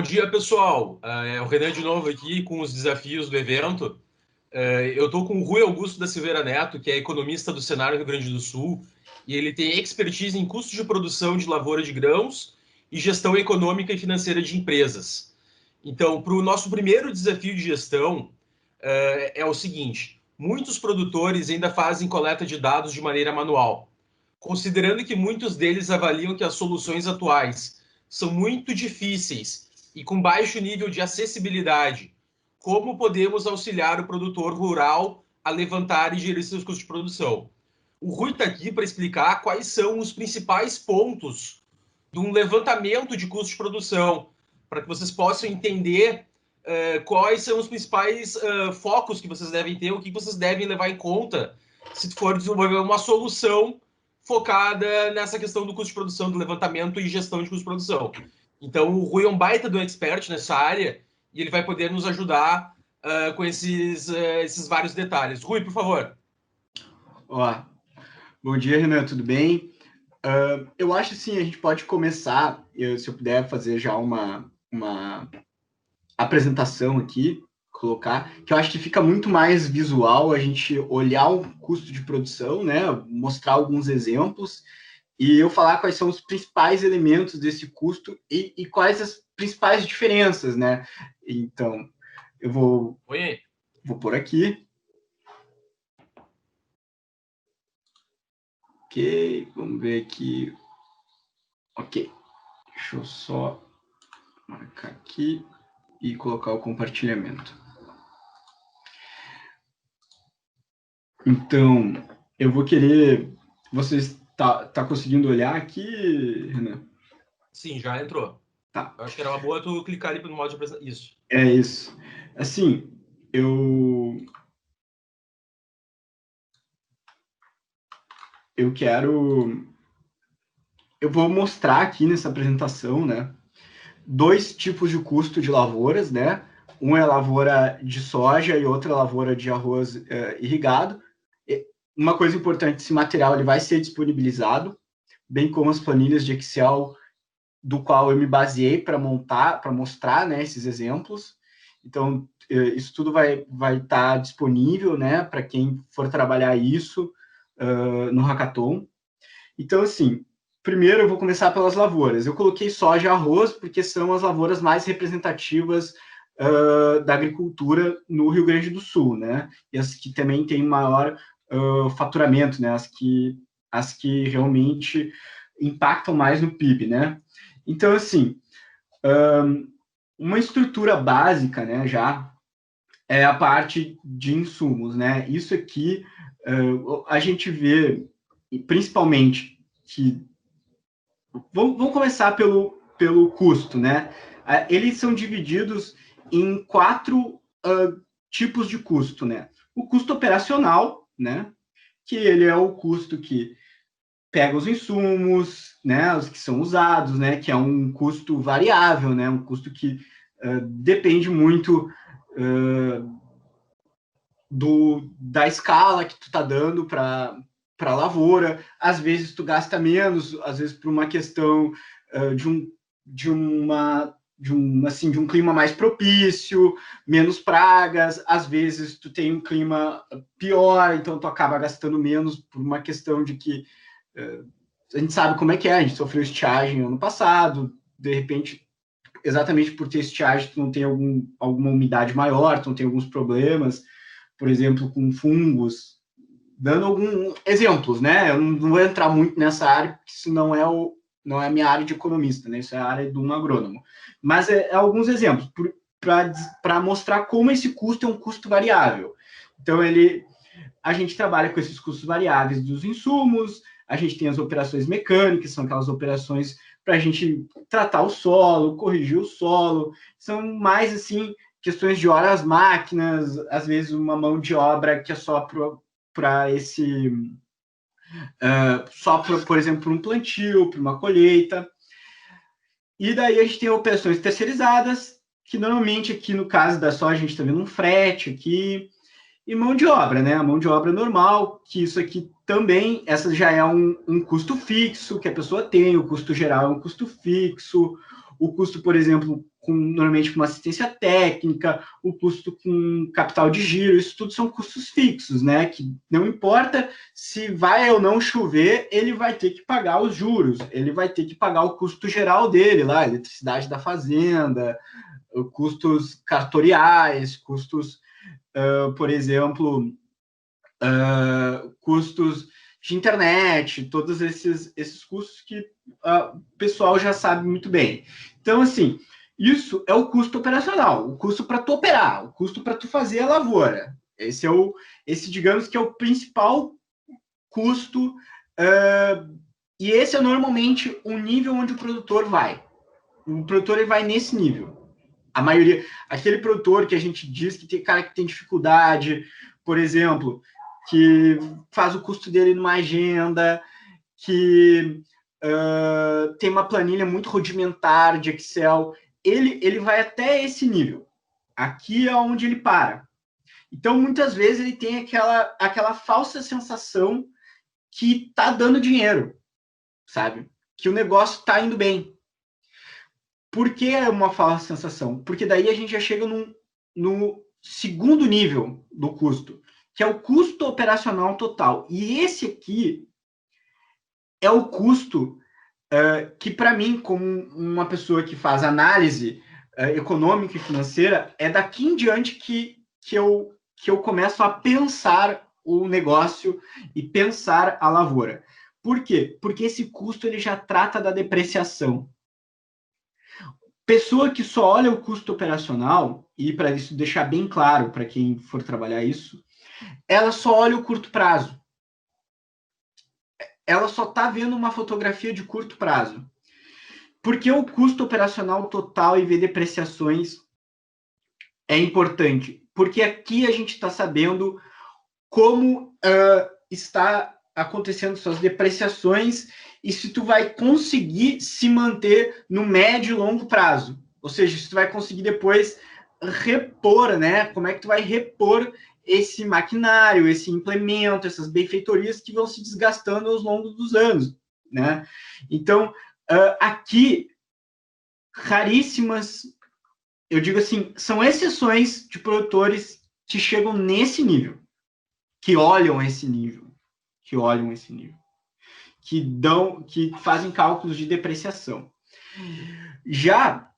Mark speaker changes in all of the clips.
Speaker 1: dia, pessoal. É o Renan de novo aqui com os desafios do evento. Eu estou com o Rui Augusto da Silveira Neto, que é economista do Senar Rio Grande do Sul, e ele tem expertise em custo de produção de lavoura de grãos e gestão econômica e financeira de empresas. Então, para o nosso primeiro desafio de gestão, é o seguinte: muitos produtores ainda fazem coleta de dados de maneira manual, considerando que muitos deles avaliam que as soluções atuais são muito difíceis e com baixo nível de acessibilidade. Como podemos auxiliar o produtor rural a levantar e gerir seus custos de produção? O Rui está aqui para explicar quais são os principais pontos de um levantamento de custos de produção, para que vocês possam entender quais são os principais focos que vocês devem ter, o que vocês devem levar em conta se for desenvolver uma solução focada nessa questão do custo de produção, do levantamento e gestão de custo de produção. Então, o Rui é um baita do expert nessa área e ele vai poder nos ajudar com esses vários detalhes. Rui, por favor.
Speaker 2: Olá. Bom dia, Renan, tudo bem? Eu acho assim, a gente pode começar, se eu puder fazer já uma apresentação aqui, colocar, que eu acho que fica muito mais visual a gente olhar o custo de produção, né, mostrar alguns exemplos e eu falar quais são os principais elementos desse custo e quais as principais diferenças, né? Então, eu vou pôr aqui. Ok, vamos ver aqui. Ok, deixa eu só marcar aqui e colocar o compartilhamento. Então, eu vou querer... Vocês tá conseguindo olhar aqui, Renan?
Speaker 1: Sim, já entrou.
Speaker 2: Tá.
Speaker 1: Eu acho que era uma boa tu clicar ali no modo de apresentação. Isso.
Speaker 2: É isso. Assim, eu vou mostrar aqui nessa apresentação, né, dois tipos de custo de lavouras, né? Um é a lavoura de soja e outra é a lavoura de arroz irrigado. Uma coisa importante, esse material ele vai ser disponibilizado, bem como as planilhas de Excel do qual eu me baseei para mostrar, né, esses exemplos. Então, isso tudo vai estar disponível, né, para quem for trabalhar isso no Hackathon. Então, assim, primeiro eu vou começar pelas lavouras. Eu coloquei soja e arroz porque são as lavouras mais representativas da agricultura no Rio Grande do Sul, né? E as que também têm maior faturamento, né? As que realmente impactam mais no PIB, né? Então, assim, uma estrutura básica, né, já é a parte de insumos, né? Isso aqui a gente vê, principalmente, que... Vamos começar pelo custo, né? Eles são divididos em 4 tipos de custo, né? O custo operacional, né? Que ele é o custo que pega os insumos, né, os que são usados, né, que é um custo variável, né, um custo que depende muito da escala que tu tá dando para a lavoura. Às vezes tu gasta menos, às vezes por uma questão de um clima mais propício, menos pragas, às vezes tu tem um clima pior, então tu acaba gastando menos por uma questão de que a gente sabe como é que é, a gente sofreu estiagem ano passado, de repente, exatamente por ter estiagem, tu não tem alguma umidade maior, tu não tem alguns problemas, por exemplo, com fungos, dando alguns exemplos, né? Eu não vou entrar muito nessa área, porque isso não é a minha área de economista, né? Isso é a área de um agrônomo. Mas alguns exemplos, para mostrar como esse custo é um custo variável. Então, a gente trabalha com esses custos variáveis dos insumos, a gente tem as operações mecânicas, são aquelas operações para a gente tratar o solo, corrigir o solo, são mais, assim, questões de horas máquinas, às vezes uma mão de obra que é só para esse... por exemplo, para um plantio, para uma colheita. E daí a gente tem operações terceirizadas, que normalmente aqui no caso da soja a gente está vendo um frete aqui, e mão de obra, né? A mão de obra normal, que isso aqui também, essa já é um custo fixo que a pessoa tem, o custo geral é um custo fixo, o custo, por exemplo, normalmente com uma assistência técnica, o custo com capital de giro, isso tudo são custos fixos, né? Que não importa se vai ou não chover, ele vai ter que pagar os juros, ele vai ter que pagar o custo geral dele lá, eletricidade da fazenda, custos cartoriais, custos, por exemplo, custos de internet, todos esses custos que o pessoal já sabe muito bem. Então, assim, isso é o custo operacional, o custo para tu operar, o custo para tu fazer a lavoura. Esse, digamos que é o principal custo, e esse é normalmente o nível onde o produtor vai. O produtor ele vai nesse nível. A maioria, aquele produtor que a gente diz que tem cara que tem dificuldade, por exemplo, que faz o custo dele numa agenda, que tem uma planilha muito rudimentar de Excel, ele vai até esse nível. Aqui é onde ele para. Então, muitas vezes, ele tem aquela falsa sensação que está dando dinheiro, sabe? Que o negócio está indo bem. Por que é uma falsa sensação? Porque daí a gente já chega no segundo nível do custo, que é o custo operacional total. E esse aqui é o custo que, para mim, como uma pessoa que faz análise econômica e financeira, é daqui em diante que eu começo a pensar o negócio e pensar a lavoura. Por quê? Porque esse custo ele já trata da depreciação. Pessoa que só olha o custo operacional, e para isso deixar bem claro para quem for trabalhar isso, ela só olha o curto prazo. Ela só está vendo uma fotografia de curto prazo. Porque o custo operacional total e ver depreciações é importante. Porque aqui a gente está sabendo como está acontecendo suas depreciações e se tu vai conseguir se manter no médio e longo prazo. Ou seja, se tu vai conseguir depois repor, né? Como é que tu vai repor esse maquinário, esse implemento, essas benfeitorias que vão se desgastando ao longo dos anos, né? Então, aqui, raríssimas, eu digo assim, são exceções de produtores que chegam nesse nível, que olham esse nível, que fazem cálculos de depreciação. Já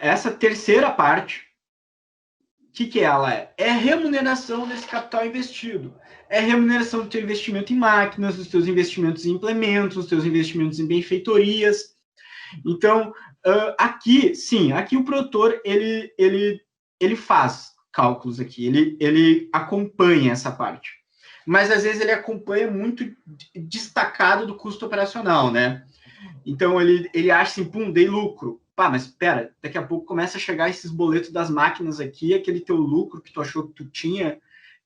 Speaker 2: essa terceira parte, o que ela é? É remuneração desse capital investido. É remuneração do teu investimento em máquinas, dos teus investimentos em implementos, dos teus investimentos em benfeitorias. Então, aqui o produtor, ele faz cálculos aqui, ele acompanha essa parte. Mas, às vezes, ele acompanha muito destacado do custo operacional, né? Então, ele acha assim, pum, dei lucro. Pá, mas espera, daqui a pouco começa a chegar esses boletos das máquinas aqui, aquele teu lucro que tu achou que tu tinha,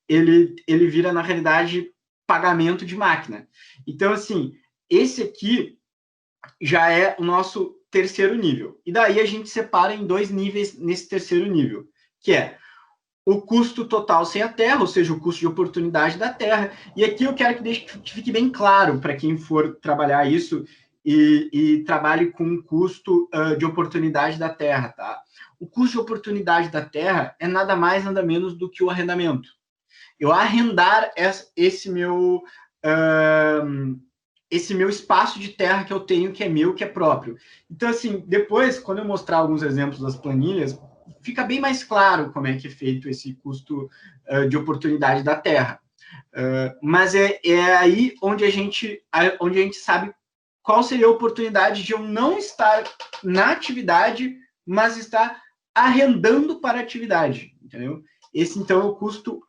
Speaker 2: ele vira, na realidade, pagamento de máquina. Então, assim, esse aqui já é o nosso terceiro nível. E daí a gente separa em dois níveis nesse terceiro nível, que é o custo total sem a terra, ou seja, o custo de oportunidade da terra. E aqui eu quero que fique bem claro para quem for trabalhar isso e trabalhe com o custo de oportunidade da terra, tá? O custo de oportunidade da terra é nada mais, nada menos do que o arrendamento. Eu arrendar esse meu espaço de terra que eu tenho, que é meu, que é próprio. Então, assim, depois, quando eu mostrar alguns exemplos das planilhas, fica bem mais claro como é que é feito esse custo de oportunidade da terra. Mas é aí onde a gente sabe qual seria a oportunidade de eu não estar na atividade, mas estar arrendando para a atividade, entendeu? Esse, então, é o custo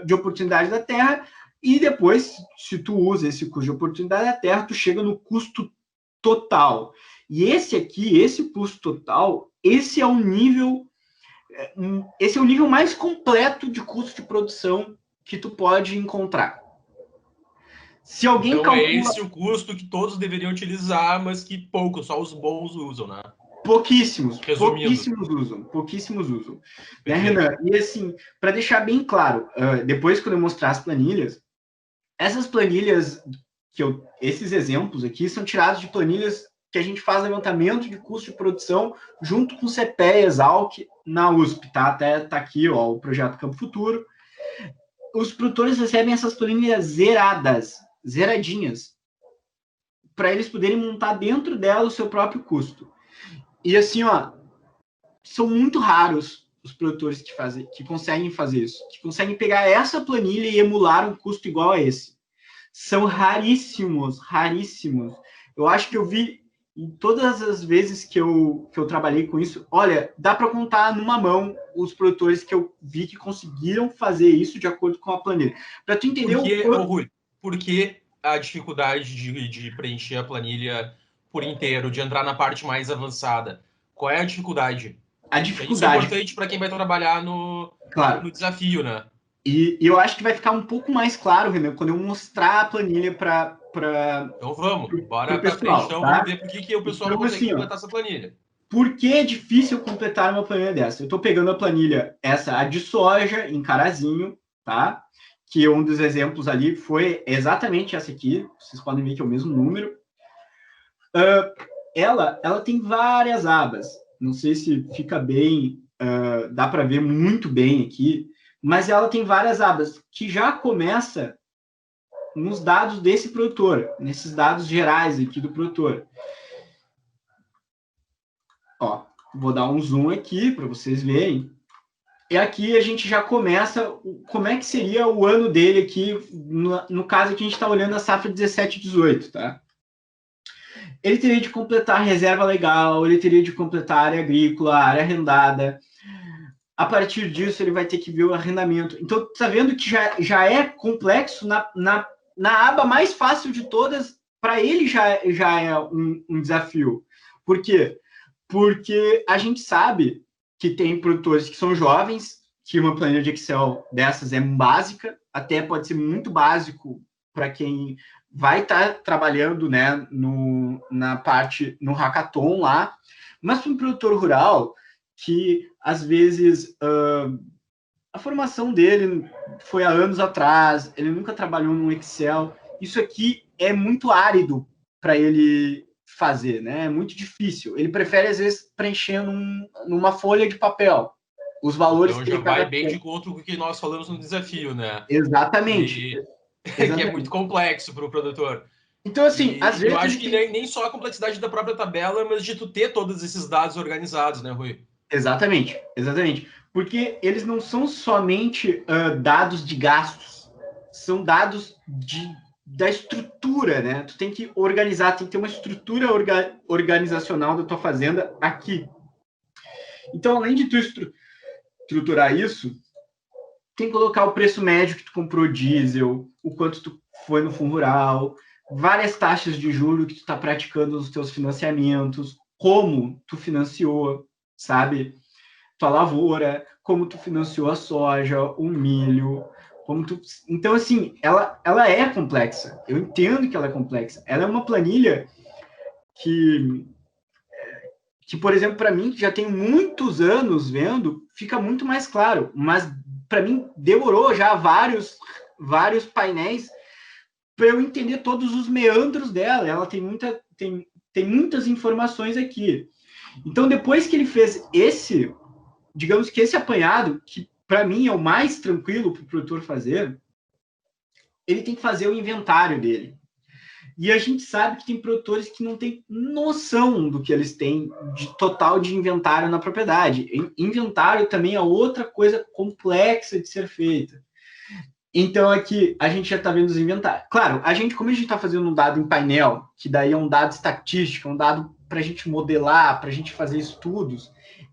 Speaker 2: de oportunidade da terra. E depois, se tu usa esse custo de oportunidade da terra, tu chega no custo total. E esse custo total, esse é o nível mais completo de custo de produção que tu pode encontrar. Se alguém
Speaker 1: então calcula... é esse o custo que todos deveriam utilizar, mas que poucos, só os bons usam, né?
Speaker 2: Pouquíssimos usam. Né, Renan? E assim, para deixar bem claro, depois quando eu mostrar as planilhas, essas planilhas, esses exemplos aqui são tirados de planilhas que a gente faz levantamento de custo de produção junto com o CPE e Exalc na USP, tá? Até tá aqui, ó, o projeto Campo Futuro. Os produtores recebem essas planilhas zeradas, zeradinhas, para eles poderem montar dentro dela o seu próprio custo. E assim, ó, são muito raros os produtores que conseguem fazer isso, que conseguem pegar essa planilha e emular um custo igual a esse. São raríssimos, raríssimos. Eu acho que eu vi em todas as vezes que eu trabalhei com isso, olha, dá para contar numa mão os produtores que eu vi que conseguiram fazer isso de acordo com a planilha. Para tu entender
Speaker 1: Rui, por que a dificuldade de preencher a planilha por inteiro, de entrar na parte mais avançada? Qual é a dificuldade?
Speaker 2: A dificuldade.
Speaker 1: Isso é importante para quem vai trabalhar no desafio, né?
Speaker 2: E eu acho que vai ficar um pouco mais claro, Renan, quando eu mostrar a planilha para
Speaker 1: então vamos, bora
Speaker 2: para frente,
Speaker 1: então,
Speaker 2: tá?
Speaker 1: vamos ver por que o pessoal não consegue completar essa planilha.
Speaker 2: Por que é difícil completar uma planilha dessa? Eu estou pegando a planilha, a de soja, em carazinho, tá? Que um dos exemplos ali foi exatamente essa aqui. Vocês podem ver que é o mesmo número. Ela tem várias abas. Não sei se fica bem, dá para ver muito bem aqui, mas ela tem várias abas, que já começa nos dados desse produtor, nesses dados gerais aqui do produtor. Ó, vou dar um zoom aqui para vocês verem. E aqui a gente já começa como é que seria o ano dele aqui, no caso aqui a gente está olhando a safra 17 e 18, tá? Ele teria de completar a reserva legal, ele teria de completar a área agrícola, a área arrendada. A partir disso, ele vai ter que ver o arrendamento. Então, tá vendo que já é complexo na aba mais fácil de todas, para ele já é um desafio. Por quê? Porque a gente sabe que tem produtores que são jovens, que uma planilha de Excel dessas é básica, até pode ser muito básico para quem vai estar trabalhando, né, na parte, no hackathon lá, mas para um produtor rural que, às vezes, a formação dele foi há anos atrás, ele nunca trabalhou no Excel, isso aqui é muito árido para ele fazer, né? É muito difícil. Ele prefere, às vezes, preencher numa folha de papel os valores
Speaker 1: então, já vai bem de encontro com o que nós falamos no desafio, né?
Speaker 2: Exatamente.
Speaker 1: Que é muito complexo para o produtor.
Speaker 2: Então, assim, às vezes...
Speaker 1: Eu acho que nem só a complexidade da própria tabela, mas de tu ter todos esses dados organizados, né, Rui?
Speaker 2: Exatamente, exatamente. Porque eles não são somente dados de gastos, são dados da estrutura, né? Tu tem que organizar, tem que ter uma estrutura organizacional da tua fazenda aqui. Então, além de tu estruturar isso, tem que colocar o preço médio que tu comprou diesel, o quanto tu foi no fundo rural, várias taxas de juros que tu está praticando nos teus financiamentos, como tu financiou, sabe? Tua lavoura, como tu financiou a soja, o milho, como tu... Então, assim, ela é complexa. Eu entendo que ela é complexa. Ela é uma planilha que por exemplo, para mim, que já tenho muitos anos vendo, fica muito mais claro. Mas, para mim, demorou já vários painéis para eu entender todos os meandros dela. Ela tem muitas informações aqui. Então, depois que ele fez digamos que esse apanhado, que para mim é o mais tranquilo para o produtor fazer, ele tem que fazer o inventário dele. E a gente sabe que tem produtores que não têm noção do que eles têm de total de inventário na propriedade. Inventário também é outra coisa complexa de ser feita. Então, aqui, a gente já está vendo os inventários. Claro, como a gente está fazendo um dado em painel, que daí é um dado estatístico, um dado para a gente modelar, para a gente fazer estudos,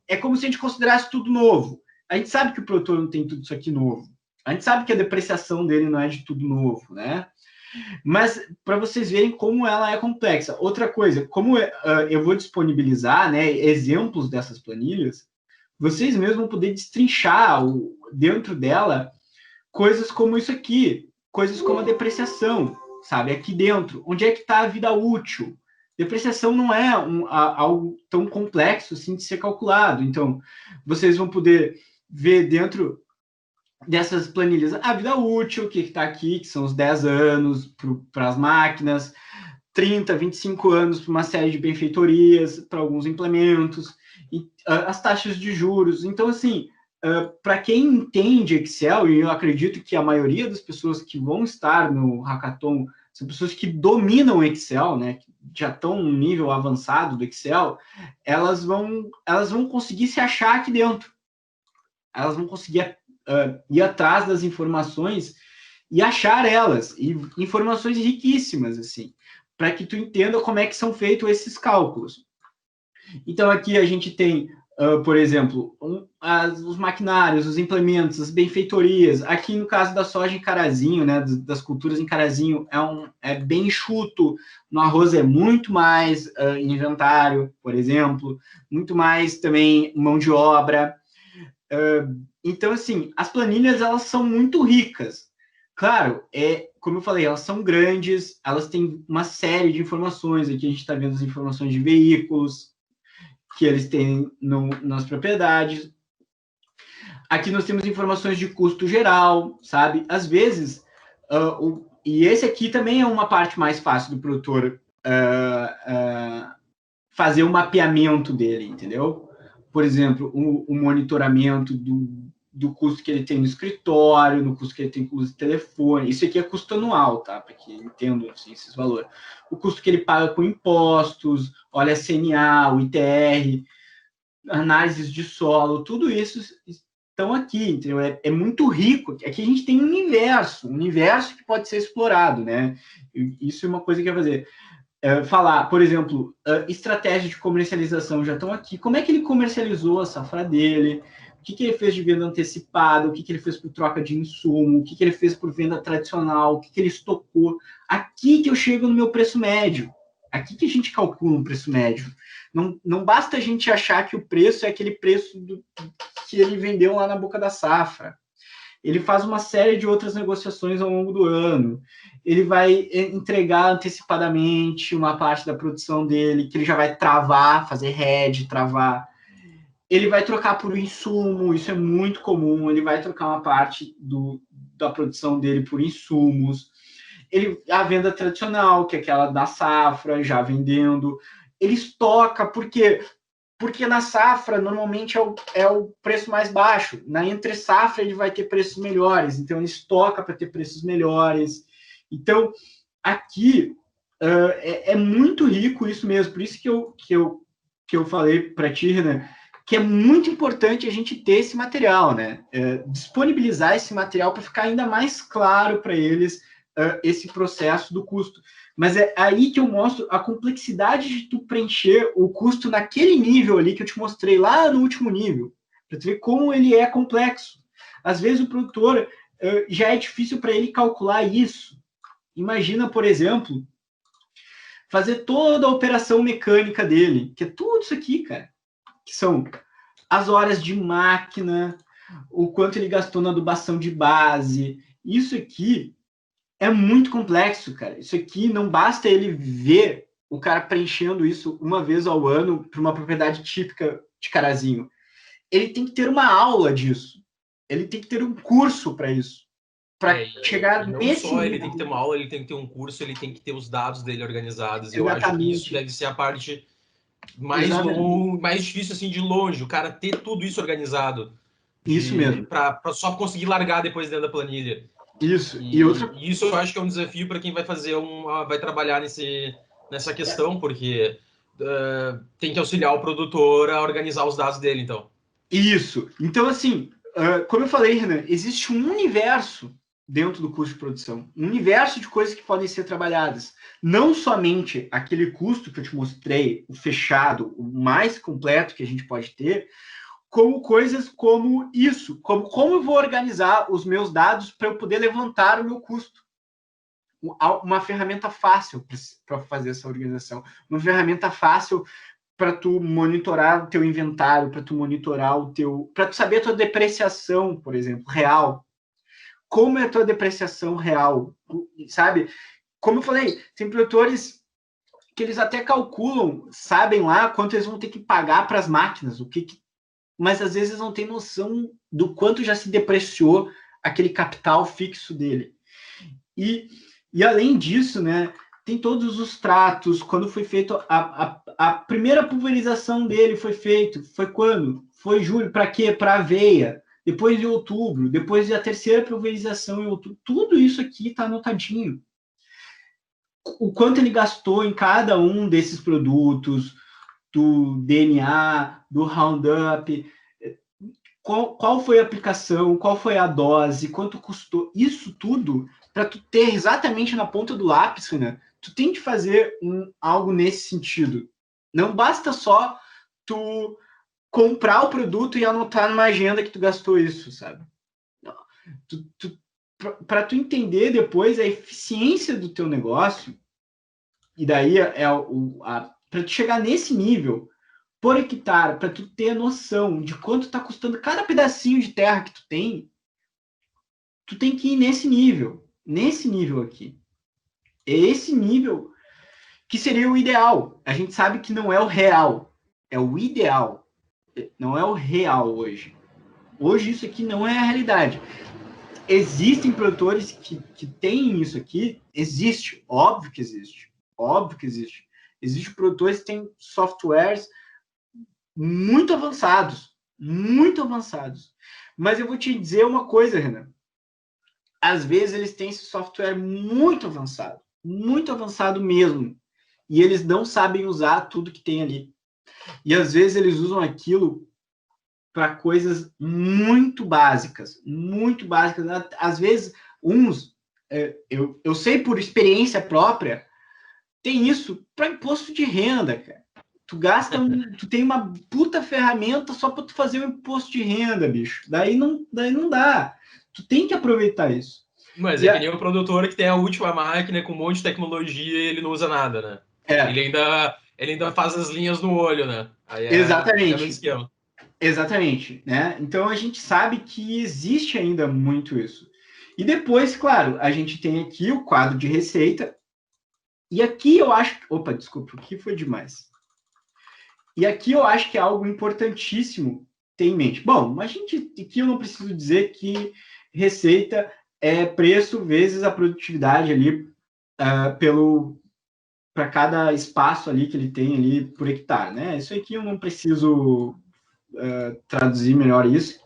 Speaker 2: é como se a gente considerasse tudo novo. A gente sabe que o produtor não tem tudo isso aqui novo. A gente sabe que a depreciação dele não é de tudo novo, né? Mas, para vocês verem como ela é complexa. Outra coisa, como eu vou disponibilizar, né, exemplos dessas planilhas, vocês mesmos vão poder destrinchar dentro dela coisas como isso aqui, coisas como a depreciação, sabe? Aqui dentro, onde é que está a vida útil? Depreciação não é algo tão complexo assim de ser calculado. Então, vocês vão poder ver dentro dessas planilhas a vida útil, que está aqui, que são os 10 anos para as máquinas, 30, 25 anos para uma série de benfeitorias, para alguns implementos, e, as taxas de juros. Então, assim, para quem entende Excel, e eu acredito que a maioria das pessoas que vão estar no Hackathon são pessoas que dominam Excel, né, que já estão num nível avançado do Excel, elas vão conseguir se achar aqui dentro. Elas vão conseguir ir atrás das informações e achar elas, e informações riquíssimas, assim, para que tu entenda como é que são feitos esses cálculos. Então, aqui a gente tem, por exemplo, os maquinários, os implementos, as benfeitorias. Aqui, no caso da soja em carazinho, né, das culturas em carazinho, é bem enxuto. No arroz é muito mais inventário, por exemplo, muito mais também mão de obra. Então, assim, as planilhas, elas são muito ricas. Claro, como eu falei, elas são grandes, elas têm uma série de informações. Aqui a gente está vendo as informações de veículos que eles têm nas propriedades. Aqui nós temos informações de custo geral, sabe? Às vezes, e esse aqui também é uma parte mais fácil do produtor fazer o mapeamento dele, entendeu? Por exemplo, o monitoramento do custo que ele tem no escritório, no custo que ele tem com o telefone. Isso aqui é custo anual, tá? Para que entendam assim, esses valores. O custo que ele paga com impostos, olha a CNA, o ITR, análises de solo, tudo isso estão aqui, entendeu? É muito rico. Aqui a gente tem um universo que pode ser explorado, né? Isso é uma coisa que eu vou fazer. Falar, por exemplo, estratégia de comercialização já estão aqui. Como é que ele comercializou a safra dele? O que ele fez de venda antecipada? O que ele fez por troca de insumo? O que ele fez por venda tradicional? O que ele estocou? Aqui que eu chego no meu preço médio. Aqui que a gente calcula um preço médio. Não basta a gente achar que o preço é aquele preço que ele vendeu lá na boca da safra. Ele faz uma série de outras negociações ao longo do ano. Ele vai entregar antecipadamente uma parte da produção dele, que ele já vai travar, fazer hedge, travar. Ele vai trocar por insumo, isso é muito comum. Ele vai trocar uma parte da produção dele por insumos. A venda tradicional, que é aquela da safra, já vendendo. Ele estoca, porque na safra, normalmente, é o preço mais baixo. Na entre safra, ele vai ter preços melhores. Então, ele estoca para ter preços melhores. Então, aqui, é muito rico isso mesmo. Por isso que eu falei para ti, né, que é muito importante a gente ter esse material, né? Disponibilizar esse material para ficar ainda mais claro para eles esse processo do custo. Mas é aí que eu mostro a complexidade de tu preencher o custo naquele nível ali que eu te mostrei lá no último nível, para tu ver como ele é complexo. Às vezes o produtor já é difícil para ele calcular isso. Imagina, por exemplo, fazer toda a operação mecânica dele, que é tudo isso aqui, cara, que são as horas de máquina, o quanto ele gastou na adubação de base. Isso aqui é muito complexo, cara. Isso aqui não basta ele ver o cara preenchendo isso uma vez ao ano para uma propriedade típica de carazinho. Ele tem que ter uma aula disso. Ele tem que ter um curso para isso. Para chegar
Speaker 1: não
Speaker 2: nesse
Speaker 1: só ele
Speaker 2: nível.
Speaker 1: tem que ter uma aula, ele tem que ter um curso, ele tem que ter os dados dele organizados.
Speaker 2: Exatamente.
Speaker 1: Eu acho que isso deve ser a parte mais difícil, assim, de longe. O cara ter tudo isso organizado.
Speaker 2: Isso mesmo.
Speaker 1: Para só conseguir largar depois dentro da planilha.
Speaker 2: Isso.
Speaker 1: E isso eu acho que é um desafio para quem vai fazer vai trabalhar nessa questão, porque tem que auxiliar o produtor a organizar os dados dele, então.
Speaker 2: Isso. Então, assim, como eu falei, Renan, existe um universo dentro do custo de produção, um universo de coisas que podem ser trabalhadas. Não somente aquele custo que eu te mostrei, o fechado, o mais completo que a gente pode ter, como coisas como isso, como eu vou organizar os meus dados para eu poder levantar o meu custo. Uma ferramenta fácil para fazer essa organização, uma ferramenta fácil para tu monitorar o teu inventário, para tu monitorar para tu saber a tua depreciação, por exemplo, real. Como é a tua depreciação real, sabe? Como eu falei, tem produtores que eles até calculam, sabem lá quanto eles vão ter que pagar para as máquinas, mas às vezes não tem noção do quanto já se depreciou aquele capital fixo dele. E além disso, né, tem todos os tratos, quando foi feito a primeira pulverização dele foi quando? Foi julho, para quê? Para aveia, depois de outubro, depois a terceira pulverização em outubro, tudo isso aqui está anotadinho. O quanto ele gastou em cada um desses produtos, do DNA, do Roundup, qual foi a aplicação, qual foi a dose, quanto custou, isso tudo, para tu ter exatamente na ponta do lápis, né? Tu tem que fazer algo nesse sentido. Não basta só tu comprar o produto e anotar numa agenda que tu gastou isso, sabe? Para tu entender depois a eficiência do teu negócio, e daí para tu chegar nesse nível, por hectare, para tu ter noção de quanto está custando cada pedacinho de terra que tu tem que ir nesse nível aqui. É esse nível que seria o ideal. A gente sabe que não é o real, é o ideal. Não é o real hoje. Hoje isso aqui não é a realidade. Existem produtores que têm isso aqui? Existe, óbvio que existe. Óbvio que existe. Existem produtores que têm softwares muito avançados. Mas eu vou te dizer uma coisa, Renan. Às vezes eles têm esse software muito avançado mesmo. E eles não sabem usar tudo que tem ali. E às vezes eles usam aquilo para coisas muito básicas. Às vezes, eu sei por experiência própria, tem isso para imposto de renda, cara. Tu tem uma puta ferramenta só para tu fazer o imposto de renda, bicho. Daí não dá. Tu tem que aproveitar isso.
Speaker 1: Mas é que nem o produtor que tem a última máquina com um monte de tecnologia e ele não usa nada, né? Ele ainda faz as linhas no olho, né? Aí
Speaker 2: Exatamente, né? Então a gente sabe que existe ainda muito isso. E depois, claro, a gente tem aqui o quadro de receita. E aqui eu acho... Opa, desculpa, aqui foi demais. E aqui eu acho que é algo importantíssimo ter em mente. Bom, aqui eu não preciso dizer que receita é preço vezes a produtividade ali para cada espaço ali que ele tem ali por hectare, né? Isso aqui eu não preciso traduzir melhor isso,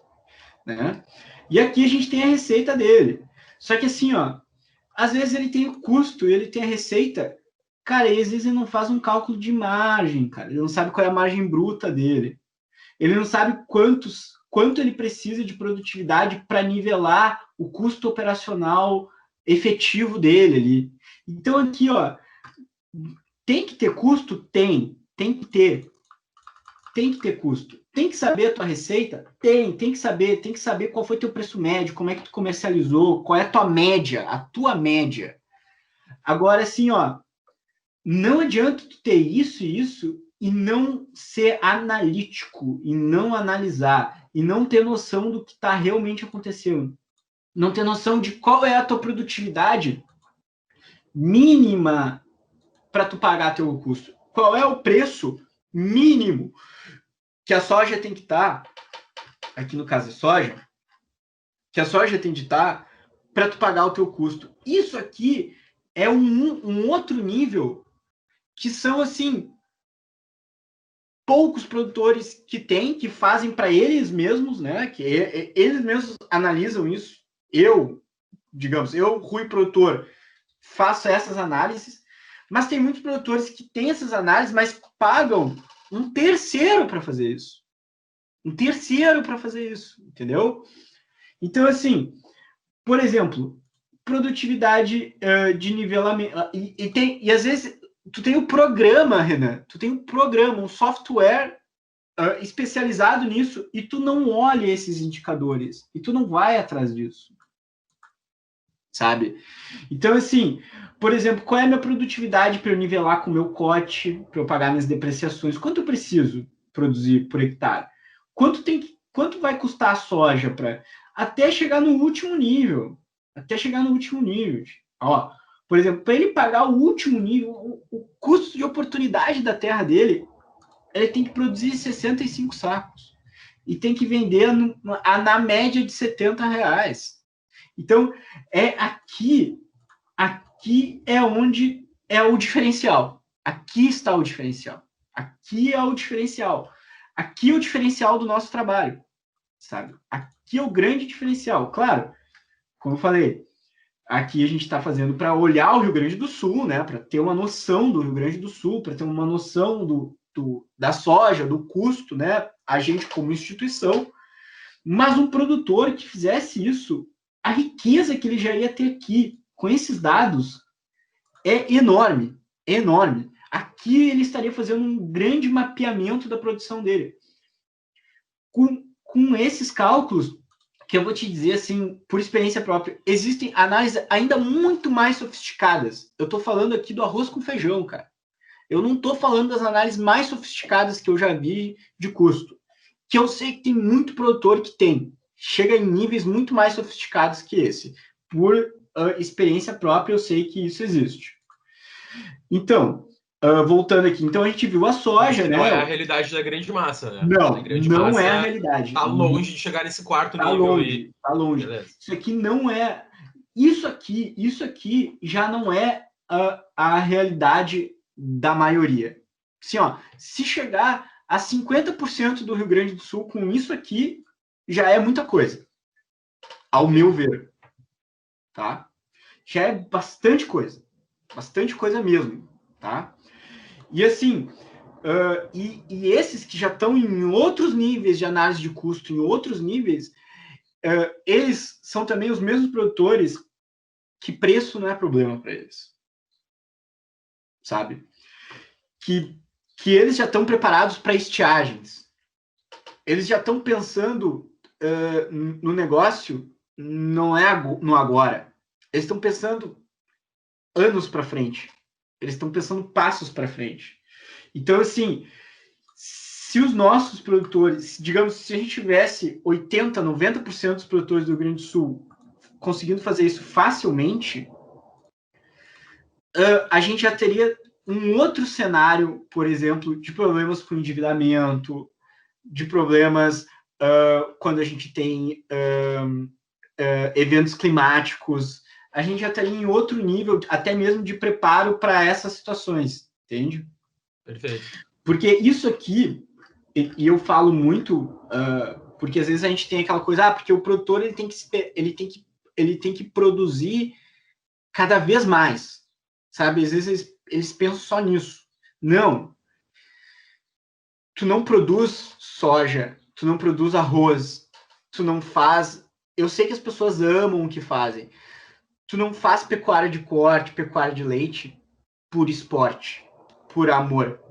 Speaker 2: né? E aqui a gente tem a receita dele. Só que assim, ó, às vezes ele tem o custo e ele tem a receita, cara, e às vezes ele não faz um cálculo de margem, cara. Ele não sabe qual é a margem bruta dele. Ele não sabe quanto ele precisa de produtividade para nivelar o custo operacional efetivo dele ali. Então aqui, ó, tem que ter custo? Tem que ter. Tem que ter custo. Tem que saber a tua receita? Tem que saber qual foi teu preço médio, como é que tu comercializou, qual é a tua média. Agora, assim, ó, não adianta tu ter isso e isso e não ser analítico, e não analisar, e não ter noção do que está realmente acontecendo. Não ter noção de qual é a tua produtividade mínima para tu pagar teu custo. Qual é o preço mínimo que a soja tem que estar, aqui no caso é soja, que a soja tem de estar para tu pagar o teu custo. Isso aqui é um outro nível que são, assim, poucos produtores que fazem para eles mesmos, né? Que eles mesmos analisam isso. Eu, Rui produtor, faço essas análises, mas tem muitos produtores que têm essas análises, mas pagam um terceiro para fazer isso. Entendeu? Então, assim, por exemplo, produtividade de nivelamento. E às vezes tu tem um programa, Renan, um software especializado nisso, e tu não olha esses indicadores, e tu não vai atrás disso. Sabe? Então, assim, por exemplo, qual é a minha produtividade para eu nivelar com o meu cote, para eu pagar minhas depreciações? Quanto eu preciso produzir por hectare? Quanto vai custar a soja até chegar no último nível? Ó, por exemplo, para ele pagar o último nível, o custo de oportunidade da terra dele, ele tem que produzir 65 sacos. E tem que vender na média de R$70. Então, aqui é onde é o diferencial. Aqui está o diferencial. Aqui é o diferencial. Aqui é o diferencial do nosso trabalho, sabe? Aqui é o grande diferencial. Claro, como eu falei, aqui a gente está fazendo para olhar o Rio Grande do Sul, né? Para ter uma noção do Rio Grande do Sul, para ter uma noção da soja, do custo, né? A gente como instituição. Mas um produtor que fizesse isso, a riqueza que ele já ia ter aqui com esses dados é enorme, é enorme. Aqui ele estaria fazendo um grande mapeamento da produção dele. Com esses cálculos, que eu vou te dizer assim, por experiência própria, existem análises ainda muito mais sofisticadas. Eu estou falando aqui do arroz com feijão, cara. Eu não estou falando das análises mais sofisticadas que eu já vi de custo. Que eu sei que tem muito produtor que tem. Chega em níveis muito mais sofisticados que esse. Por experiência própria, eu sei que isso existe. Então, voltando aqui. Então, a gente viu a soja, né?
Speaker 1: Não é a realidade da grande massa, né?
Speaker 2: Não, não é a realidade.
Speaker 1: Tá longe de chegar nesse quarto
Speaker 2: nível.
Speaker 1: Longe,
Speaker 2: tá longe. Beleza. Isso aqui não é... Isso aqui já não é a realidade da maioria. Assim, ó, se chegar a 50% do Rio Grande do Sul com isso aqui, já é muita coisa. Ao meu ver. Tá? Já é bastante coisa. Bastante coisa mesmo. Tá? E assim, e esses que já estão em outros níveis de análise de custo, em outros níveis, eles são também os mesmos produtores que preço não é problema para eles. Sabe? Que eles já estão preparados para estiagens. Eles já estão pensando no negócio, não é no agora. Eles estão pensando anos para frente. Eles estão pensando passos para frente. Então, assim, se os nossos produtores, digamos, se a gente tivesse 80%, 90% dos produtores do Rio Grande do Sul conseguindo fazer isso facilmente, a gente já teria um outro cenário, por exemplo, de problemas com endividamento, de problemas quando a gente tem eventos climáticos, a gente já estaria em outro nível, até mesmo de preparo para essas situações, entende?
Speaker 1: Perfeito.
Speaker 2: Porque isso aqui, e eu falo muito, porque às vezes a gente tem aquela coisa, porque o produtor ele tem que produzir cada vez mais, sabe? Às vezes eles pensam só nisso. Não. Tu não produz soja, tu não produz arroz, tu não faz... Eu sei que as pessoas amam o que fazem. Tu não faz pecuária de corte, pecuária de leite por esporte, por amor.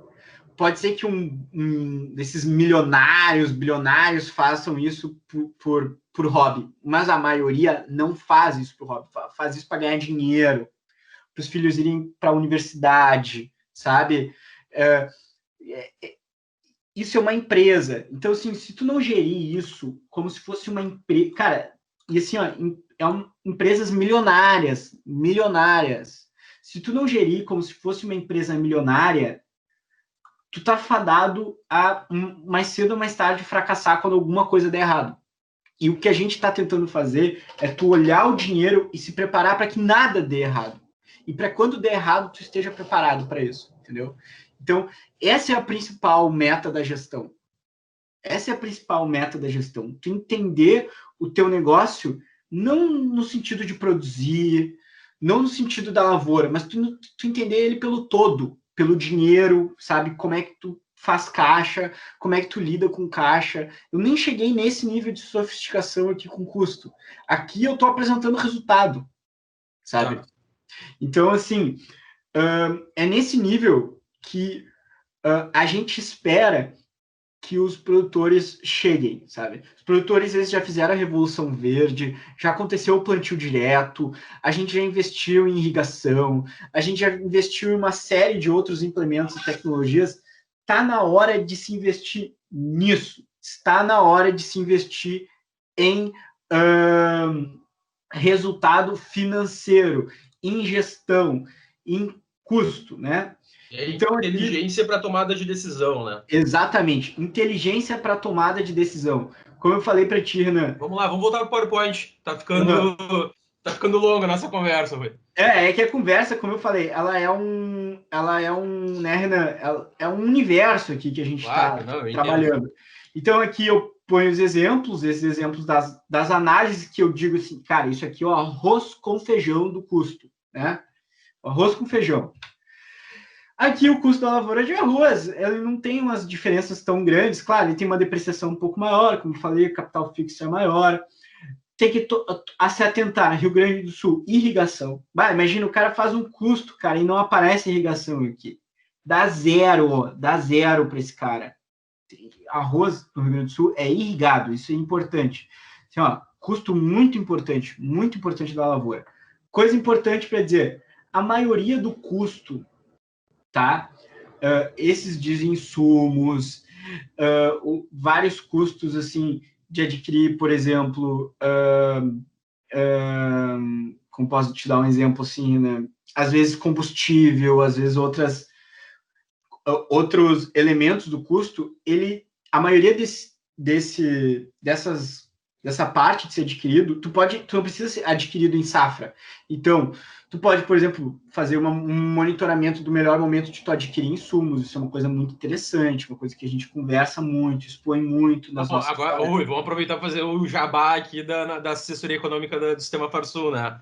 Speaker 2: Pode ser que um desses milionários, bilionários façam isso por hobby, mas a maioria não faz isso por hobby, faz isso para ganhar dinheiro, para os filhos irem para a universidade, sabe? Isso é uma empresa. Então, assim, se tu não gerir isso como se fosse uma empresa... Cara, e assim, ó, empresas milionárias. Se tu não gerir como se fosse uma empresa milionária, tu tá fadado a mais cedo ou mais tarde fracassar quando alguma coisa der errado. E o que a gente está tentando fazer é tu olhar o dinheiro e se preparar para que nada dê errado. E para quando der errado, tu esteja preparado para isso, entendeu? Então, essa é a principal meta da gestão. Essa é a principal meta da gestão. Tu entender o teu negócio não no sentido de produzir, não no sentido da lavoura, mas tu entender ele pelo todo, pelo dinheiro, sabe? Como é que tu faz caixa, como é que tu lida com caixa. Eu nem cheguei nesse nível de sofisticação aqui com custo. Aqui eu tô apresentando resultado, sabe? Tá. Então, assim, é nesse nível que a gente espera que os produtores cheguem, sabe? Os produtores, eles já fizeram a Revolução Verde, já aconteceu o plantio direto, a gente já investiu em irrigação, a gente já investiu em uma série de outros implementos e tecnologias. Está na hora de se investir nisso. Está na hora de se investir em resultado financeiro, em gestão, em custo, né?
Speaker 1: Então, inteligência para tomada de decisão, né?
Speaker 2: Exatamente. Inteligência para tomada de decisão. Como eu falei para ti, Renan.
Speaker 1: Vamos lá, vamos voltar para o PowerPoint. Tá ficando Tá ficando longa a nossa conversa, velho.
Speaker 2: É que a conversa, como eu falei, ela é né, Renan, é um universo aqui que a gente está trabalhando. Então aqui eu ponho os exemplos, esses exemplos das análises que eu digo assim, cara, isso aqui é o arroz com feijão do custo, né? O arroz com feijão. Aqui o custo da lavoura de arroz, ele não tem umas diferenças tão grandes, claro, ele tem uma depreciação um pouco maior, como eu falei, o capital fixo é maior, tem que se atentar, Rio Grande do Sul, irrigação. Imagina, o cara faz um custo, cara, e não aparece irrigação aqui. Dá zero para esse cara. Arroz no Rio Grande do Sul é irrigado, isso é importante. Assim, ó, custo muito importante da lavoura. Coisa importante para dizer, a maioria do custo, tá? Esses desinsumos, vários custos, assim, de adquirir, por exemplo, como posso te dar um exemplo assim, né? Às vezes combustível, às vezes outros elementos do custo, a maioria dessa parte de ser adquirido, tu não precisa ser adquirido em safra. Então, tu pode, por exemplo, fazer um monitoramento do melhor momento de tu adquirir insumos. Isso é uma coisa muito interessante, uma coisa que a gente conversa muito, expõe muito nas nossas...
Speaker 1: Agora, vamos aproveitar para fazer o jabá aqui da assessoria econômica do Sistema Farsul, né?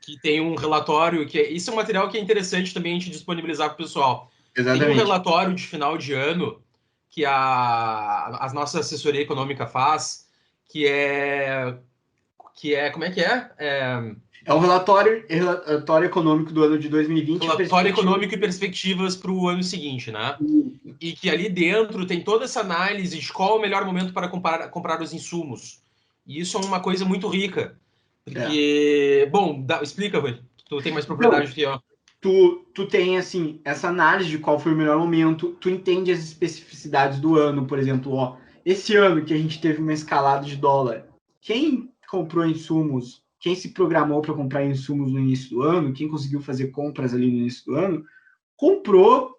Speaker 1: Que tem um relatório, isso é um material que é interessante também a gente disponibilizar para o pessoal. Exatamente. Tem um relatório de final de ano que a nossa assessoria econômica faz, que é como é que é?
Speaker 2: É um relatório econômico do ano de 2020.
Speaker 1: Relatório econômico e perspectivas para o ano seguinte, né? E que ali dentro tem toda essa análise de qual é o melhor momento para comprar os insumos. E isso é uma coisa muito rica. Porque, bom, explica, Rui. Tu tem mais propriedade que eu.
Speaker 2: Tu tem, assim, essa análise de qual foi o melhor momento, tu entende as especificidades do ano, por exemplo, esse ano que a gente teve uma escalada de dólar, quem comprou insumos, quem se programou para comprar insumos no início do ano, quem conseguiu fazer compras ali no início do ano, comprou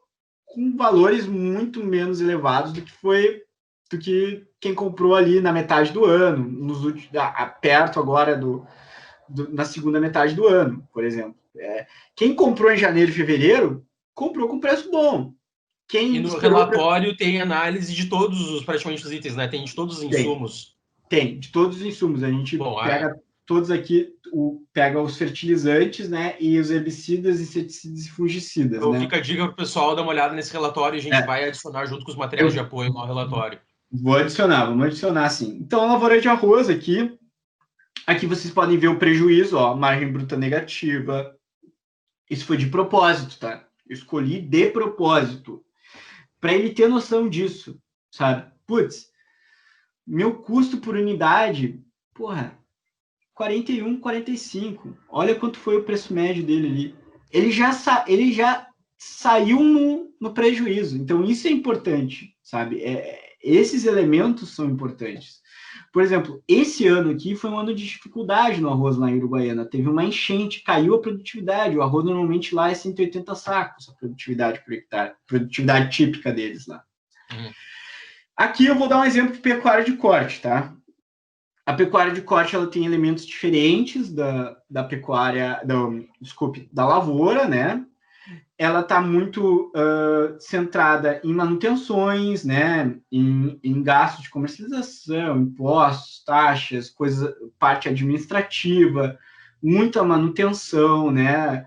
Speaker 2: com valores muito menos elevados do que quem comprou ali na metade do ano, perto agora na segunda metade do ano, por exemplo. Quem comprou em janeiro e fevereiro, comprou com preço bom.
Speaker 1: E no relatório tem análise de praticamente os itens, né? Tem de todos os insumos.
Speaker 2: Tem, de todos os insumos. A gente pega todos aqui, pega os fertilizantes, né? E os herbicidas, inseticidas e fungicidas.
Speaker 1: Então
Speaker 2: né?
Speaker 1: Fica a dica para o pessoal dar uma olhada nesse relatório e a gente vai adicionar junto com os materiais de apoio no relatório.
Speaker 2: Vamos adicionar sim. Então, a lavoura de arroz aqui vocês podem ver o prejuízo, margem bruta negativa. Isso foi de propósito, tá? Eu escolhi de propósito. Para ele ter noção disso, sabe? Putz, meu custo por unidade, 41, 45. Olha quanto foi o preço médio dele ali. Ele já saiu no prejuízo. Então, isso é importante, sabe? Esses elementos são importantes. Por exemplo, esse ano aqui foi um ano de dificuldade no arroz lá em Uruguaiana. Teve uma enchente, caiu a produtividade. O arroz normalmente lá é 180 sacos, a produtividade por hectare. Produtividade típica deles lá. Aqui eu vou dar um exemplo de pecuária de corte, tá? A pecuária de corte ela tem elementos diferentes da pecuária, da lavoura, né? Ela está muito centrada em manutenções, né? Em gastos de comercialização, impostos, taxas, parte administrativa, muita manutenção, né?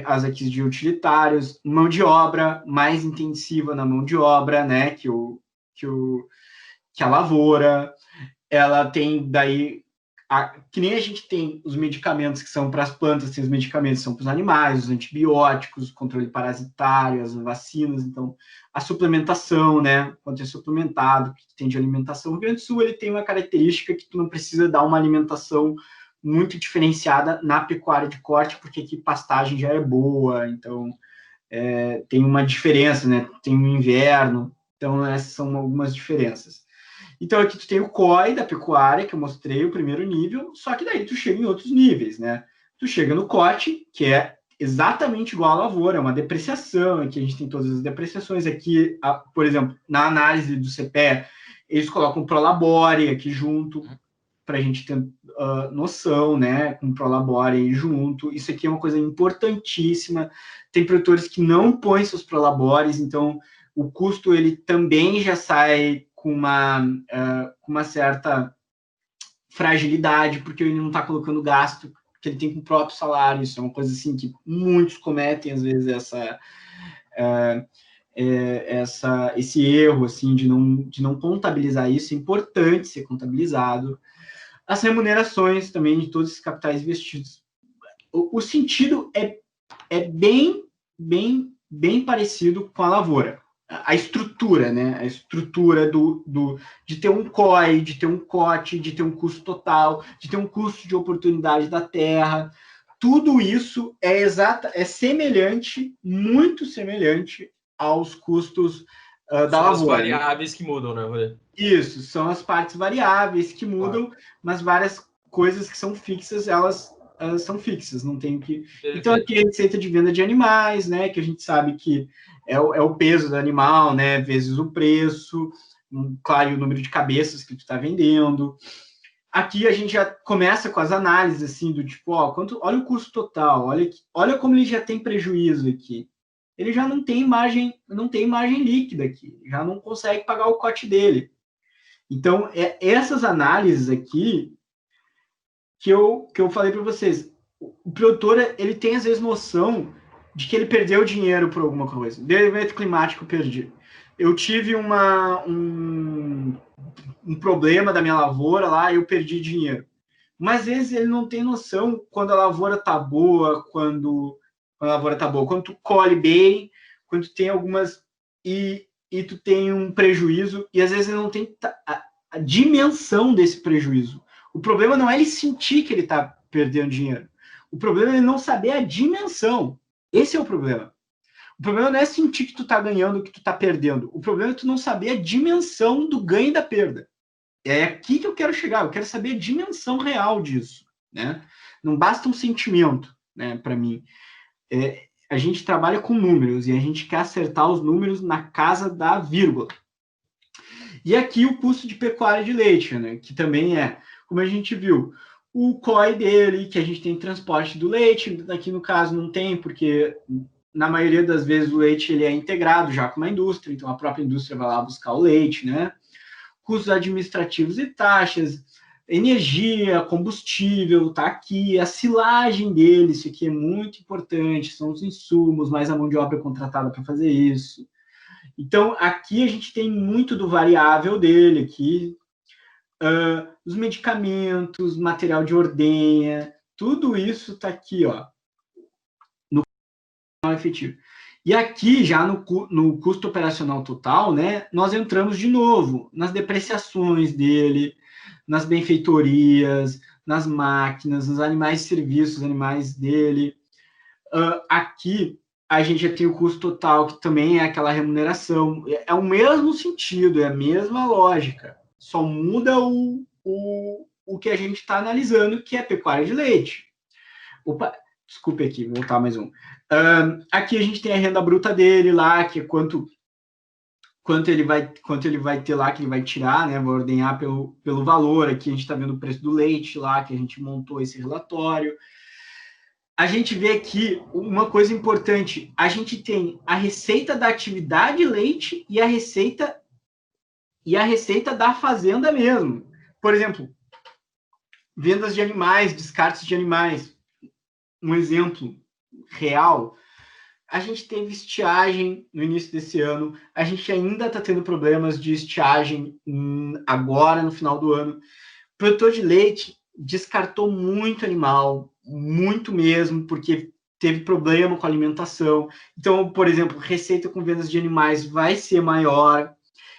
Speaker 2: As aquisições de utilitários, mão de obra mais intensiva na mão de obra, né? Que a lavoura, ela tem daí que nem a gente tem os medicamentos que são para as plantas, tem os medicamentos que são para os animais, os antibióticos, controle parasitário, as vacinas, então a suplementação, né? Quanto é suplementado, o que tem de alimentação. O Rio Grande do Sul ele tem uma característica que tu não precisa dar uma alimentação muito diferenciada na pecuária de corte, porque aqui pastagem já é boa, então tem uma diferença, né? Tem o inverno, então essas são algumas diferenças. Então, aqui tu tem o COI da pecuária, que eu mostrei, o primeiro nível, só que daí tu chega em outros níveis, né? Tu chega no COT, que é exatamente igual à lavoura, é uma depreciação, aqui a gente tem todas as depreciações, aqui, por exemplo, na análise do CPE, eles colocam o Prolabore aqui junto, para a gente ter noção, né, com o Prolabore aí junto. Isso aqui é uma coisa importantíssima. Tem produtores que não põem seus Prolabores, então o custo ele também já sai com uma certa fragilidade, porque ele não está colocando gasto que ele tem com o próprio salário. Isso é uma coisa assim que muitos cometem, às vezes, esse erro assim, de não contabilizar isso. É importante ser contabilizado. As remunerações também de todos esses capitais investidos. O sentido é bem parecido com a lavoura. A estrutura, né? A estrutura de ter um COI, de ter um COT, de ter um custo total, de ter um custo de oportunidade da terra. Tudo isso é semelhante, muito semelhante aos custos da lavoura.
Speaker 1: São as variáveis que mudam, né, Rodrigo?
Speaker 2: Isso, são as partes variáveis que mudam, mas várias coisas que são fixas, elas são fixas, não tem que... Perfeito. Então, aqui a receita de venda de animais, né, que a gente sabe que é o peso do animal, né, vezes o preço, claro, e o número de cabeças que tu está vendendo. Aqui a gente já começa com as análises, assim, do tipo, olha o custo total, olha como ele já tem prejuízo aqui. Ele já não tem margem líquida aqui, já não consegue pagar o cote dele. Então, essas análises aqui que eu falei para vocês. O produtor, ele tem, às vezes, noção de que ele perdeu dinheiro por alguma coisa. Deu evento climático, perdi. Eu tive um problema da minha lavoura lá, eu perdi dinheiro. Mas, às vezes, ele não tem noção quando a lavoura tá boa, quando tu colhe bem, quando tu tem algumas... E tu tem um prejuízo, e às vezes ele não tem a dimensão desse prejuízo. O problema não é ele sentir que ele está perdendo dinheiro. O problema é ele não saber a dimensão. Esse é o problema. O problema não é sentir que tu está ganhando, que tu está perdendo. O problema é tu não saber a dimensão do ganho e da perda. É aqui que eu quero chegar. Eu quero saber a dimensão real disso, né? Não basta um sentimento, né, para mim. A gente trabalha com números e a gente quer acertar os números na casa da vírgula. E aqui o custo de pecuária de leite, né, que também como a gente viu, o COI dele, que a gente tem transporte do leite, aqui no caso não tem, porque na maioria das vezes o leite ele é integrado já com uma indústria, então a própria indústria vai lá buscar o leite, né? Custos administrativos e taxas, energia, combustível, tá aqui, a silagem dele, isso aqui é muito importante, são os insumos, mais a mão de obra contratada para fazer isso. Então, aqui a gente tem muito do variável dele aqui, os medicamentos, material de ordenha, tudo isso está aqui, no efetivo. E aqui, já no custo operacional total, né, nós entramos de novo nas depreciações dele, nas benfeitorias, nas máquinas, nos animais de serviço, os animais dele. Aqui, a gente já tem o custo total, que também é aquela remuneração. É o mesmo sentido, é a mesma lógica. Só muda o que a gente está analisando, que é pecuária de leite. Opa, desculpe aqui, vou voltar mais um. Aqui a gente tem a renda bruta dele lá, que é quanto ele vai ter lá, que ele vai tirar, né? Vai ordenhar pelo valor. Aqui a gente está vendo o preço do leite lá, que a gente montou esse relatório. A gente vê aqui uma coisa importante. A gente tem a receita da atividade leite e a receita da fazenda mesmo. Por exemplo, vendas de animais, descartes de animais. Um exemplo real, a gente teve estiagem no início desse ano, a gente ainda está tendo problemas de estiagem agora, no final do ano. O produtor de leite descartou muito animal, muito mesmo, porque teve problema com a alimentação. Então, por exemplo, receita com vendas de animais vai ser maior.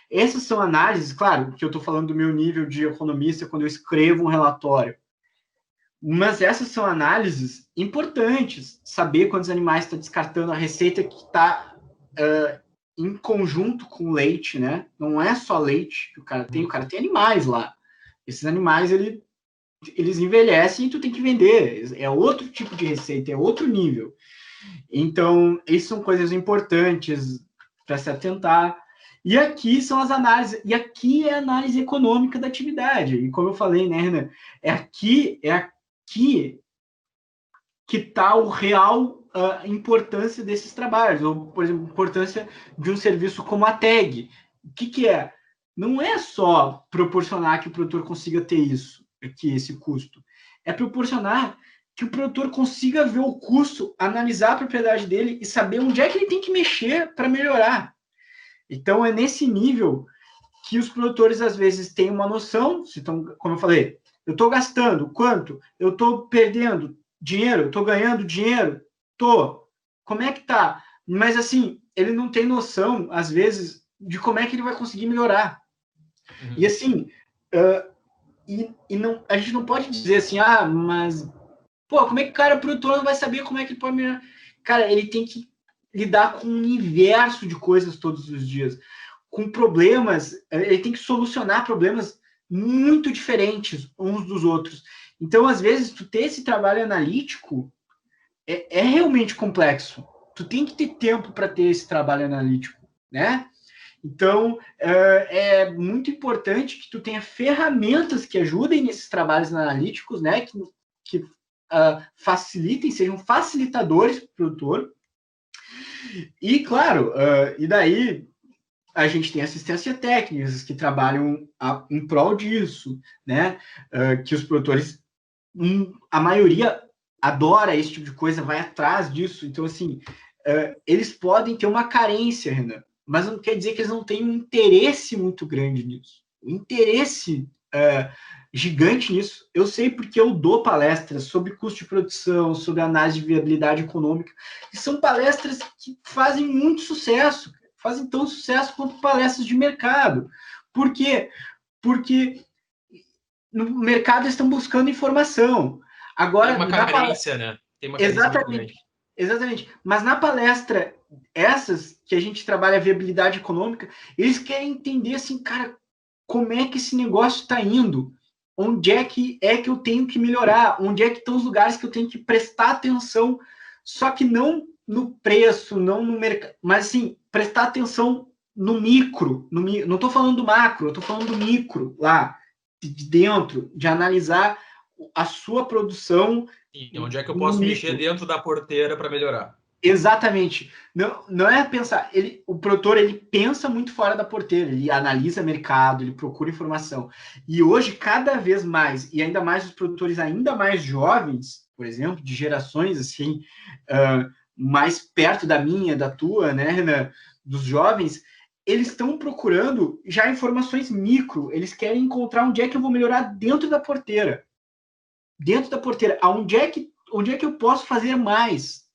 Speaker 2: Essas são análises, claro, que eu estou falando do meu nível de economista quando eu escrevo um relatório. Mas essas são análises importantes. Saber quantos animais está descartando, a receita que está em conjunto com o leite, né? Não é só leite que o cara tem animais lá. Esses animais, eles envelhecem e tu tem que vender. É outro tipo de receita, é outro nível. Então, essas são coisas importantes para se atentar. E aqui são as análises, e aqui é a análise econômica da atividade. E como eu falei, né, Renan, é aqui que está o real importância desses trabalhos, ou, por exemplo, importância de um serviço como a tag. O que é? Não é só proporcionar que o produtor consiga ter isso, que esse custo. É proporcionar que o produtor consiga ver o custo, analisar a propriedade dele e saber onde é que ele tem que mexer para melhorar. Então, é nesse nível que os produtores, às vezes, têm uma noção, se estão, como eu falei, eu estou gastando quanto? Eu estou perdendo dinheiro? Eu estou ganhando dinheiro? Estou. Como é que tá? Mas, assim, ele não tem noção, às vezes, de como é que ele vai conseguir melhorar. Uhum. E, assim, não, a gente não pode dizer assim, mas, pô, como é que o cara produtor não vai saber como é que ele pode melhorar? Cara, ele tem que lidar com um universo de coisas todos os dias, com problemas, ele tem que solucionar problemas muito diferentes uns dos outros. Então, às vezes, tu ter esse trabalho analítico é realmente complexo. Tu tem que ter tempo para ter esse trabalho analítico, né? Então, é muito importante que tu tenha ferramentas que ajudem nesses trabalhos analíticos, né? Que facilitem, sejam facilitadores para o produtor. E, claro, e daí a gente tem assistência técnicas que trabalham em prol disso, né? Que os produtores, a maioria adora esse tipo de coisa, vai atrás disso. Então, assim, eles podem ter uma carência, Renan, mas não quer dizer que eles não tenham um interesse muito grande nisso. Um interesse gigante nisso. Eu sei porque eu dou palestras sobre custo de produção, sobre análise de viabilidade econômica, e são palestras que fazem muito sucesso, fazem tão sucesso quanto palestras de mercado. Por quê? Porque no mercado eles estão buscando informação. Agora,
Speaker 1: tem uma carência, né? Tem uma carência muito grande.
Speaker 2: Exatamente. Mas na palestra, essas que a gente trabalha a viabilidade econômica, eles querem entender assim, cara, como é que esse negócio está indo? Onde é que eu tenho que melhorar? Onde é que estão os lugares que eu tenho que prestar atenção? Só que não no preço, não no mercado, mas assim, prestar atenção no micro. Não estou falando do macro, eu estou falando do micro lá, de dentro, de analisar a sua produção.
Speaker 1: E onde é que eu posso mexer dentro da porteira para melhorar?
Speaker 2: Exatamente. Não é pensar. O produtor ele pensa muito fora da porteira, ele analisa mercado, ele procura informação. E hoje, cada vez mais, e ainda mais os produtores ainda mais jovens, por exemplo, de gerações assim, mais perto da minha, da tua, né, Renan, dos jovens, eles estão procurando já informações micro, eles querem encontrar onde é que eu vou melhorar dentro da porteira. Dentro da porteira, onde é que eu posso fazer mais?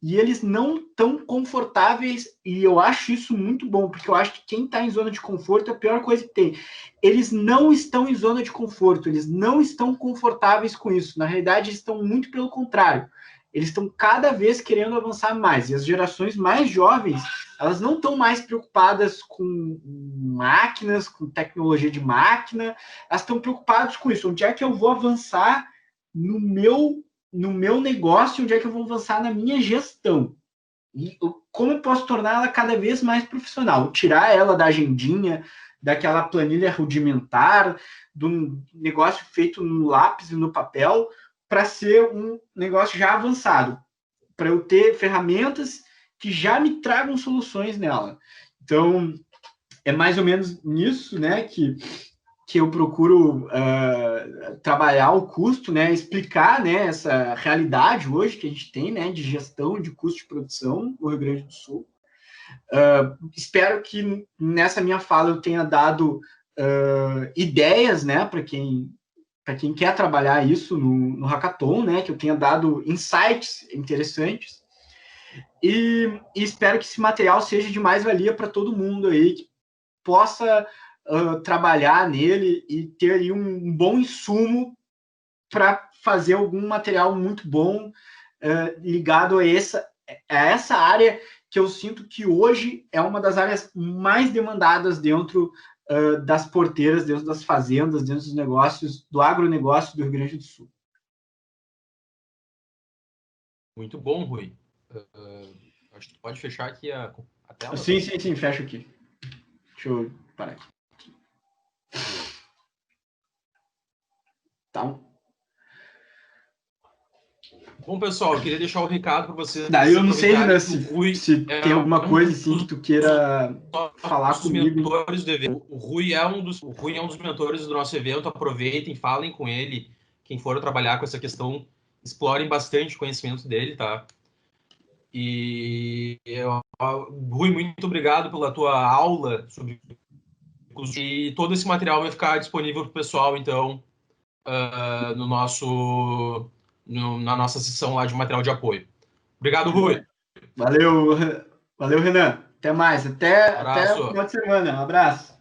Speaker 2: E eles não estão confortáveis, e eu acho isso muito bom, porque eu acho que quem está em zona de conforto é a pior coisa que tem. Eles não estão em zona de conforto, eles não estão confortáveis com isso. Na realidade, eles estão muito pelo contrário. Eles estão cada vez querendo avançar mais. E as gerações mais jovens, elas não estão mais preocupadas com máquinas, com tecnologia de máquina, elas estão preocupadas com isso. Onde é que eu vou avançar no meu negócio, onde é que eu vou avançar na minha gestão? E como eu posso tornar ela cada vez mais profissional? Tirar ela da agendinha, daquela planilha rudimentar, do negócio feito no lápis e no papel, para ser um negócio já avançado, para eu ter ferramentas que já me tragam soluções nela. Então, é mais ou menos nisso, né, que eu procuro trabalhar o custo, né, explicar, né, essa realidade hoje que a gente tem, né, de gestão de custo de produção no Rio Grande do Sul. Espero que nessa minha fala eu tenha dado ideias, né, para quem quer trabalhar isso no Hackathon, né, que eu tenha dado insights interessantes. E espero que esse material seja de mais valia para todo mundo aí, que possa trabalhar nele e ter aí um bom insumo para fazer algum material muito bom ligado a essa área que eu sinto que hoje é uma das áreas mais demandadas dentro das porteiras, dentro das fazendas, dentro dos negócios, do agronegócio do Rio Grande do Sul.
Speaker 1: Muito bom, Rui. Acho que tu pode fechar aqui a tela.
Speaker 2: Sim, fecha aqui. Deixa eu parar aqui. Tá.
Speaker 1: Bom, pessoal, eu queria deixar o recado para vocês.
Speaker 2: Daí eu não sei, Renan, se tem
Speaker 1: é
Speaker 2: alguma coisa assim que tu queira falar
Speaker 1: nossos
Speaker 2: comigo.
Speaker 1: mentores do evento. O Rui é um dos mentores do nosso evento. Aproveitem, falem com ele. Quem for trabalhar com essa questão, explorem bastante o conhecimento dele, tá? E Rui, muito obrigado pela tua aula sobre e todo esse material vai ficar disponível para o pessoal, então, no nosso na nossa sessão lá de material de apoio. Obrigado, Rui.
Speaker 2: Valeu, Renan. Até mais. Até o
Speaker 1: Abraço.
Speaker 2: final de semana. Um abraço.